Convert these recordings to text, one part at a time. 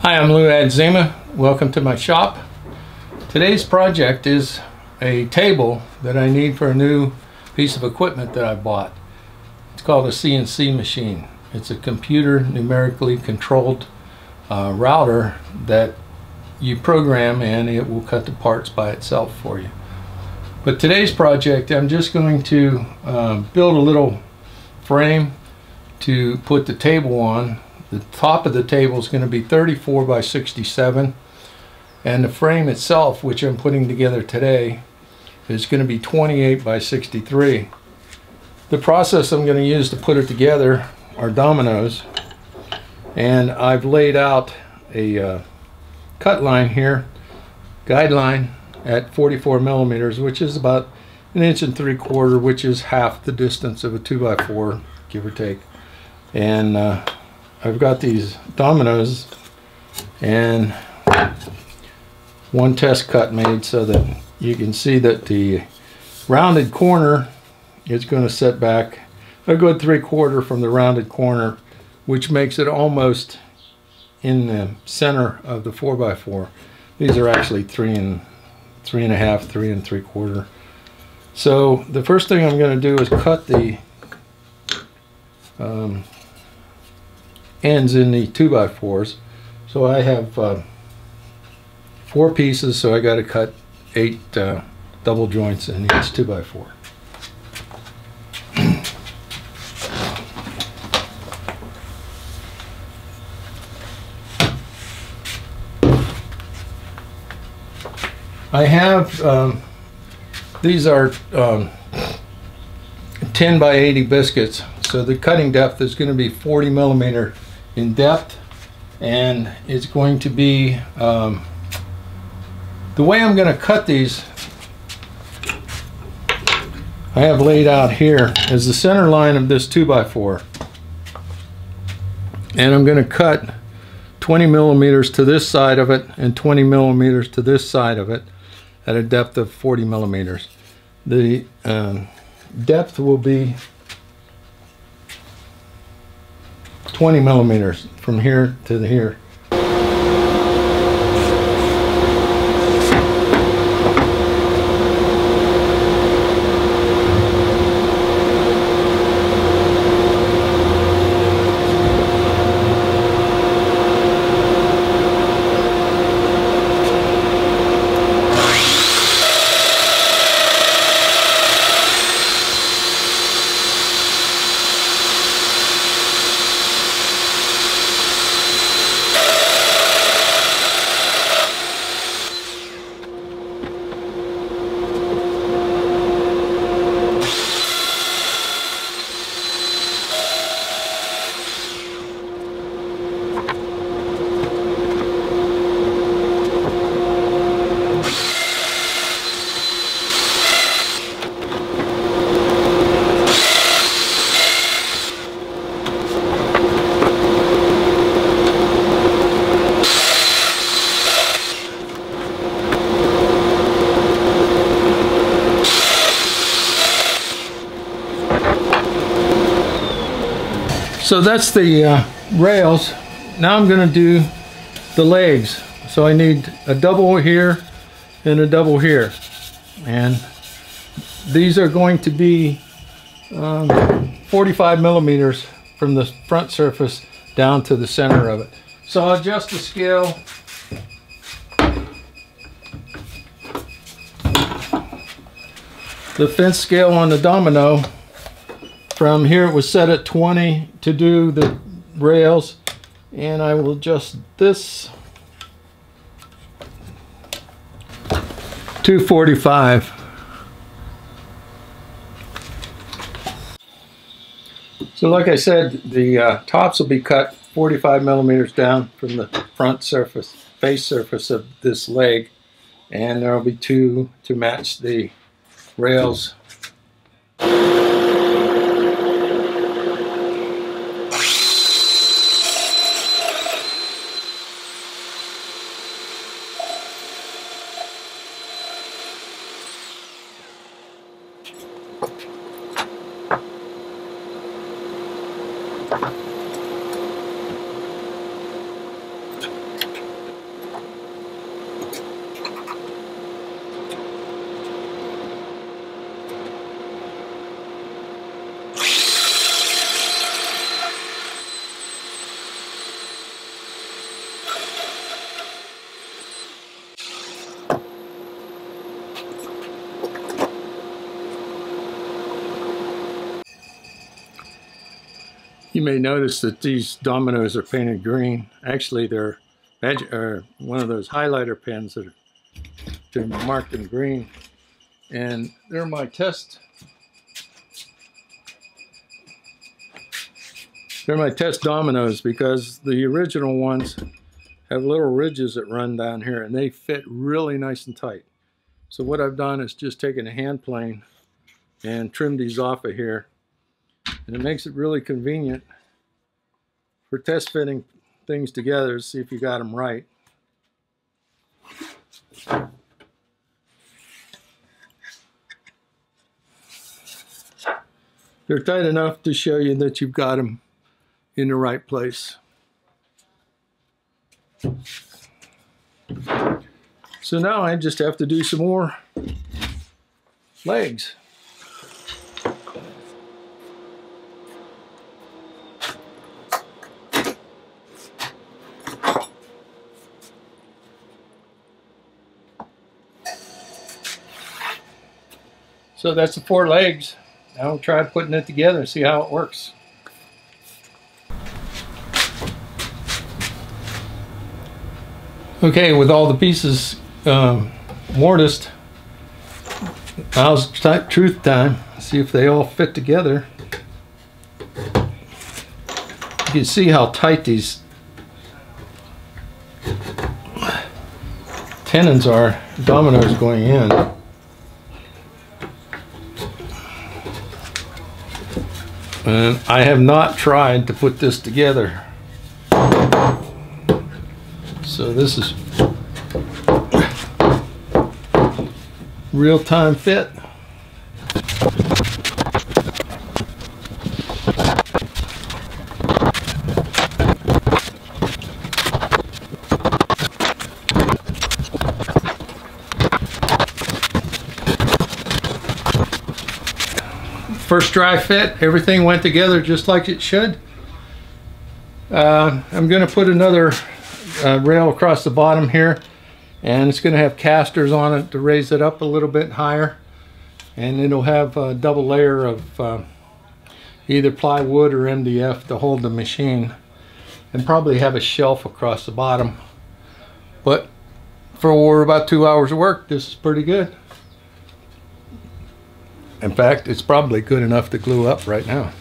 Hi, I'm Lou Adzema. Welcome to my shop. Today's project is a table that I need for a new piece of equipment that I bought. It's called a CNC machine. It's a computer numerically controlled router that you program and it will cut the parts by itself for you. But today's project, I'm just going to build a little frame to put the table on. The top of the table is going to be 34 by 67, and the frame itself, which I'm putting together today, is going to be 28 by 63. The process I'm going to use to put it together are dominoes, and I've laid out a cut line here, guideline at 44 millimeters, which is about 1 3/4 inches, which is half the distance of a 2x4, give or take. And I've got these dominoes and one test cut made so that you can see that the rounded corner is going to set back a good 3/4 from the rounded corner, which makes it almost in the center of the 4x4. These are actually 3 1/2, 3 3/4. So the first thing I'm going to do is cut the ends in the 2x4s. So I have 4 pieces, so I got to cut 8 double joints in each 2x4. I have these are 10 by 80 biscuits, so the cutting depth is going to be 40 millimeter in depth, and it's going to be the way I'm going to cut these. I have laid out here as the center line of this 2x4, and I'm going to cut 20 millimeters to this side of it and 20 millimeters to this side of it at a depth of 40 millimeters. The depth will be 20 millimeters from here to here. So that's the rails. Now I'm going to do the legs. So I need a double here and a double here. And these are going to be 45 millimeters from the front surface down to the center of it. So I'll adjust the scale. The fence scale on the domino, from here it was set at 20 to do the rails, and I will adjust this to 45. So like I said, the tops will be cut 45 millimeters down from the front surface, face surface of this leg, and there will be 2 to match the rails. may notice that these dominoes are painted green. Actually, they're one of those highlighter pens that are marked in green. And they're my test. They're my test dominoes because the original ones have little ridges that run down here and they fit really nice and tight. So what I've done is just taken a hand plane and trimmed these off of here. And it makes it really convenient for test fitting things together to see if you got them right. They're tight enough to show you that you've got them in the right place. So now I just have to do some more legs. So that's the 4 legs. Now I'll try putting it together and see how it works. Okay, with all the pieces mortised, now's truth time. See if they all fit together. You can see how tight these tenons are, dominoes going in. And I have not tried to put this together. So this is real-time fit. First dry fit, everything went together just like it should. I'm going to put another rail across the bottom here, and it's going to have casters on it to raise it up a little bit higher, and it'll have a double layer of either plywood or MDF to hold the machine, and probably have a shelf across the bottom. But for about 2 hours of work, this is pretty good. In fact, it's probably good enough to glue up right now.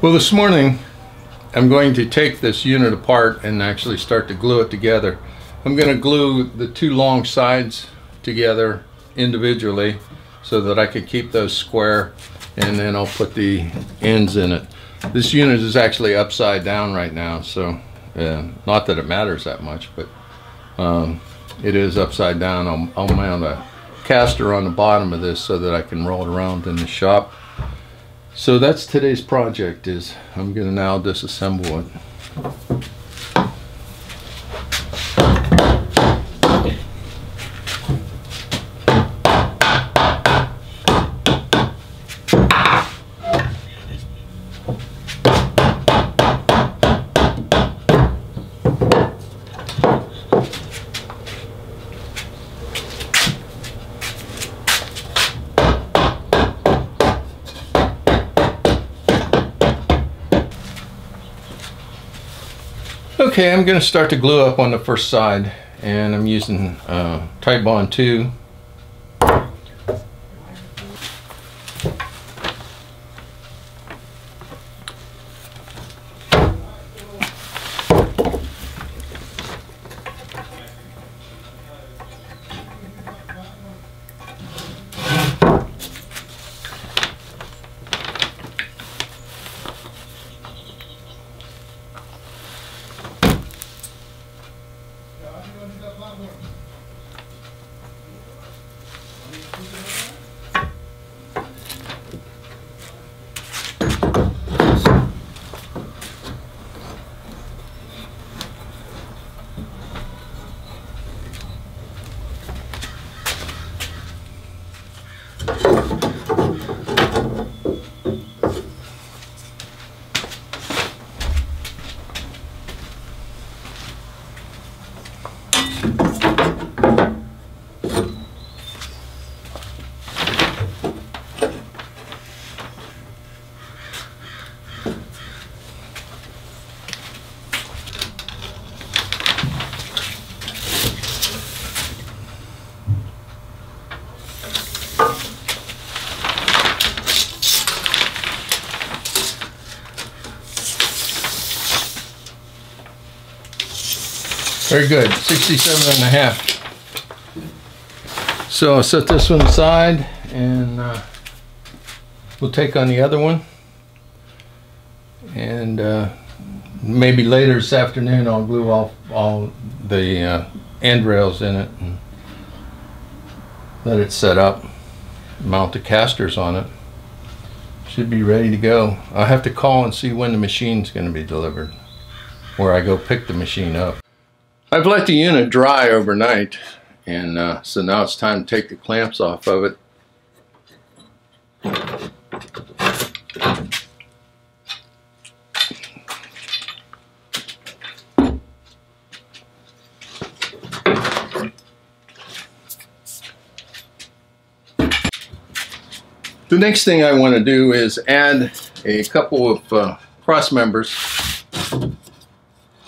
Well, this morning I'm going to take this unit apart and actually start to glue it together. I'm going to glue the 2 long sides together individually so that I can keep those square, and then I'll put the ends in it. This unit is actually upside down right now, so not that it matters that much, but it is upside down. I'll mount a caster on the bottom of this so that I can roll it around in the shop. So that's today's project. Is I'm going to now disassemble it. Okay, I'm going to start to glue up on the first side, and I'm using Tight Bond 2. Very good, 67.5. So I'll set this one aside and we'll take on the other one. And maybe later this afternoon I'll glue off all the end rails in it and let it set up, mount the casters on it. Should be ready to go. I'll have to call and see when the machine's going to be delivered, where I go pick the machine up. I've let the unit dry overnight, and so now it's time to take the clamps off of it. The next thing I want to do is add a couple of cross members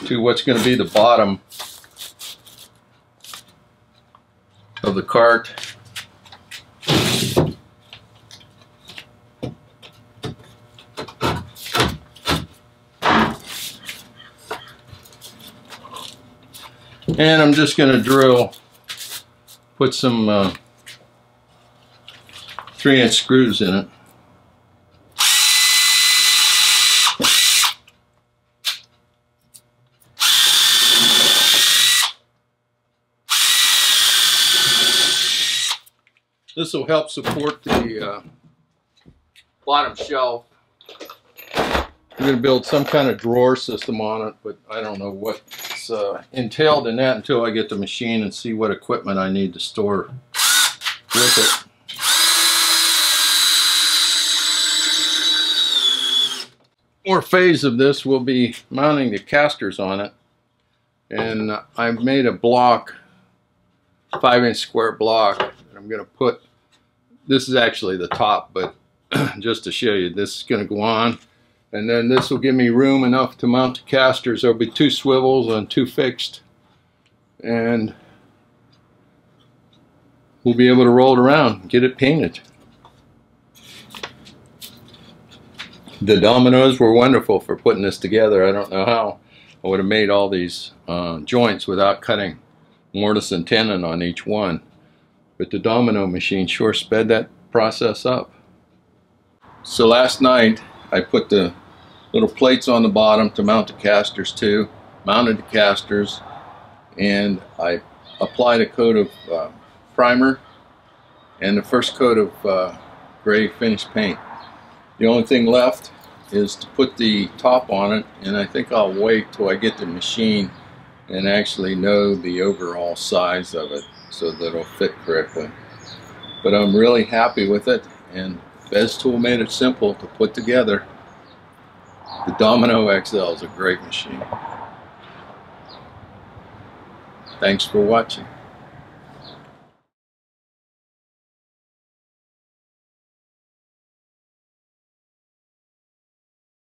to what's going to be the bottom of the cart. And I'm just going to put some 3-inch screws in it. This will help support the bottom shelf. I'm going to build some kind of drawer system on it, but I don't know what's entailed in that until I get the machine and see what equipment I need to store with it. More phase of this will be mounting the casters on it, and I've made a block, 5-inch square block. I'm going to put, this is actually the top, but just to show you, this is going to go on, and then this will give me room enough to mount the casters. There'll be 2 swivels and 2 fixed, and we'll be able to roll it around and get it painted. The Dominoes were wonderful for putting this together. I don't know how I would have made all these joints without cutting mortise and tenon on each one. But the Domino machine sure sped that process up. So last night I put the little plates on the bottom to mount the casters to, mounted the casters, and I applied a coat of primer and the first coat of gray finish paint. The only thing left is to put the top on it, and I think I'll wait till I get the machine and actually know the overall size of it so that it'll fit correctly. But I'm really happy with it, and Festool made it simple to put together. The Domino XL is a great machine. Thanks for watching.